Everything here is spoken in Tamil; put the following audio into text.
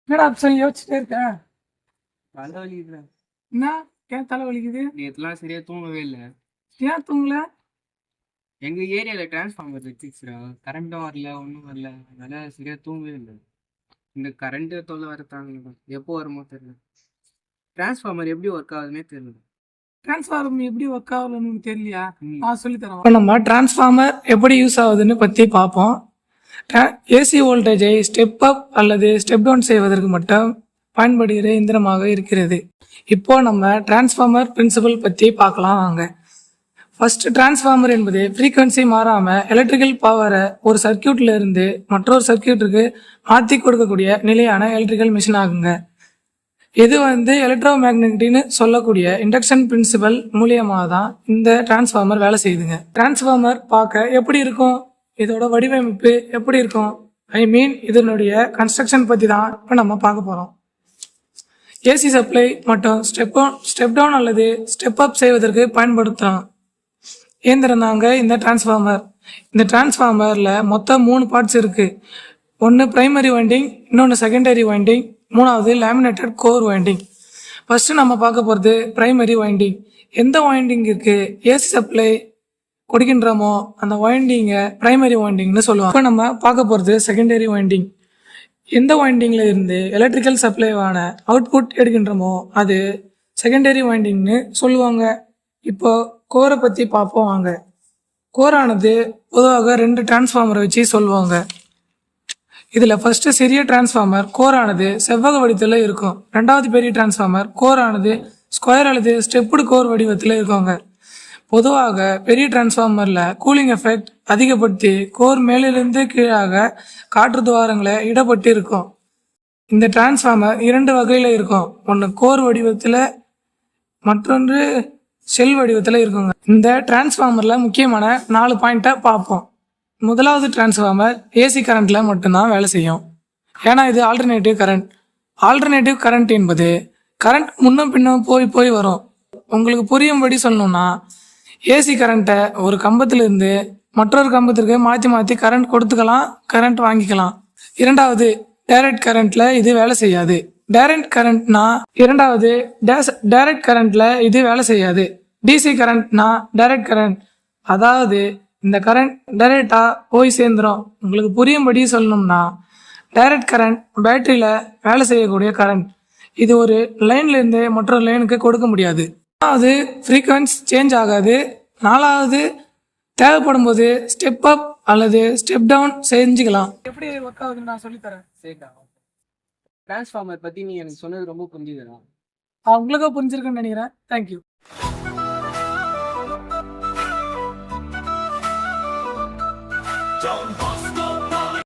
என்னடா ஆப்ஷன் யோசிச்சுட்டே இருக்க? தலை வலிக்குதுடா. என்ன? ஏன் தலை வலிக்குது? நேத்துலாம் சரியா தூங்கவே இல்ல. ஏன் தூங்கல? எங்க ஏரியால டிரான்ஸ்ஃபார்மர் வச்சுச்சுடா. கரண்ட்டும் வரல, ஒண்ணும் வரல. அதனால சரியா தூங்கவே இல்ல. இந்த கரண்ட் தொல்லை வர தாங்கலடா. எப்போ வருமோ தெரியல. டிரான்ஸ்ஃபார்மர் எப்படி ஒர்க் ஆகுதுன்னே தெரியல. டிரான்ஸ்ஃபார்மர் எப்படி ஒர்க் ஆகலன்னு உனக்கு தெரியலையா? ம். நான் சொல்லி தரேன். இப்போ நம்ம டிரான்ஸ்ஃபார்மர் எப்படி யூஸ் ஆகுதுன்னு பற்றி பார்ப்போம். ஏசி வோல்டேஜை ஸ்டெப் அப் அல்லது ஸ்டெப் டவுன் செய்வதற்கு மட்டும் பயன்படுகிற இயந்திரமாக இருக்கிறது. இப்போ நம்ம டிரான்ஸ்ஃபார்மர் பிரின்சிபல் பற்றி பார்க்கலாம் வாங்க. ஃபர்ஸ்ட் டிரான்ஸ்ஃபார்மர் என்பது ஃப்ரீக்வன்சி மாறாமல் எலக்ட்ரிக்கல் பவரை ஒரு சர்க்கியூட்ல இருந்து மற்றொரு சர்க்கியூட்டுக்கு மாற்றி கொடுக்கக்கூடிய நிலையான எலக்ட்ரிக்கல் மிஷின் ஆகுங்க. இது எலக்ட்ரோ மேக்னெட்டின்னு சொல்லக்கூடிய இண்டக்ஷன் பிரின்சிபல் மூலியமாக தான் இந்த டிரான்ஸ்ஃபார்மர் வேலை செய்யுதுங்க. டிரான்ஸ்ஃபார்மர் பார்க்க எப்படி இருக்கும், இதோட வடிவமைப்பு எப்படி இருக்கும், இதனுடைய கன்ஸ்ட்ரக்ஷன் பற்றி தான் இப்போ நம்ம பார்க்க போகிறோம். ஏசி சப்ளை மற்றும் ஸ்டெப் டவுன் அல்லது ஸ்டெப் அப் செய்வதற்கு பயன்படுத்துகிறோம் இயந்திரம் தாங்க இந்த டிரான்ஸ்ஃபார்மர். இந்த டிரான்ஸ்ஃபார்மரில் மொத்தம் 3 பார்ட்ஸ் இருக்குது. ஒன்று பிரைமரி வைண்டிங், இன்னொன்று செகண்டரி வைண்டிங், மூணாவது லேமினேட்டட் கோர் வைண்டிங். ஃபஸ்ட்டு நம்ம பார்க்க போகிறது பிரைமரி வைண்டிங். எந்த வைண்டிங் இருக்குது ஏசி சப்ளை கொடுக்கின்றோமோ அந்த வைண்டிங்கை பிரைமரி வைண்டிங்னு சொல்லுவாங்க. இப்போ நம்ம பார்க்க போகிறது செகண்டரி வைண்டிங். எந்த வைண்டிங்கில் இருந்து எலக்ட்ரிக்கல் சப்ளைவான அவுட்புட் எடுக்கின்றோமோ அது செகண்டரி வைண்டிங்னு சொல்லுவாங்க. இப்போ கோரை பற்றி பார்ப்போம் வாங்க. கோரானது பொதுவாக 2 டிரான்ஸ்ஃபார்மரை வச்சு சொல்லுவாங்க. இதில் ஃபஸ்ட்டு சிறிய டிரான்ஸ்ஃபார்மர் கோரானது செவ்வக வடிவத்தில் இருக்கும். ரெண்டாவது பெரிய டிரான்ஸ்ஃபார்மர் கோரானது ஸ்கொயர் அல்லது ஸ்டெப்புடு கோர் வடிவத்தில் இருக்குங்க. பொதுவாக பெரிய டிரான்ஸ்ஃபார்மரில் கூலிங் எஃபெக்ட் அதிகப்படுத்தி கோர் மேலிருந்து கீழாக காற்று துவாரங்களை இடப்பட்டு இருக்கும். இந்த டிரான்ஸ்ஃபார்மர் 2 வகையில் இருக்கும். ஒன்று கோர் வடிவத்தில், மற்றொன்று ஷெல் வடிவத்தில் இருக்குங்க. இந்த டிரான்ஸ்ஃபார்மரில் முக்கியமான 4 பாயிண்ட்டை பார்ப்போம். முதலாவது டிரான்ஸ்ஃபார்மர் ஏசி கரண்ட்டில் மட்டும்தான் வேலை செய்யும். ஏன்னா இது ஆல்டர்னேட்டிவ் கரண்ட். ஆல்டர்னேட்டிவ் கரண்ட் என்பது கரண்ட் முன்னும் பின்னும் போய் வரும். உங்களுக்கு புரியும்படி சொல்லணும்னா ஏசி கரண்ட்டை ஒரு கம்பத்திலிருந்து மற்றொரு கம்பத்திற்கு மாற்றி கரண்ட் கொடுத்துக்கலாம், கரண்ட் வாங்கிக்கலாம். இரண்டாவது டைரக்ட் கரண்ட்டில் இது வேலை செய்யாது. டைரக்ட் கரண்ட்டில் இது வேலை செய்யாது. டிசி கரண்ட்னா டைரக்ட் கரண்ட், அதாவது இந்த கரண்ட் டைரெக்டாக போய் சேர்ந்துடும். உங்களுக்கு புரியும்படி சொல்லணும்னா டைரக்ட் கரண்ட் பேட்டரியில் வேலை செய்யக்கூடிய கரண்ட். இது ஒரு லைன்லேருந்து மற்றொரு லைனுக்கு கொடுக்க முடியாது. 3வது ஃப்ரீக்வன்சி சேஞ்ச் ஆகாது. 4வது தேவைப்படும் போது ஸ்டெப் அப் அல்லது ஸ்டெப் டவுன் செஞ்சுக்கலாம். எப்படி ஒர்க் ஆகுதுன்னு நான் சொல்லித்தரேன். சரிடா. டிரான்ஸ்ஃபார்மர் பற்றி நீ எனக்கு சொன்னது ரொம்ப புரிஞ்சுதுடா. உங்களுக்கும் புரிஞ்சிருக்குன்னு நினைக்கிறேன். தேங்க்யூ. Don't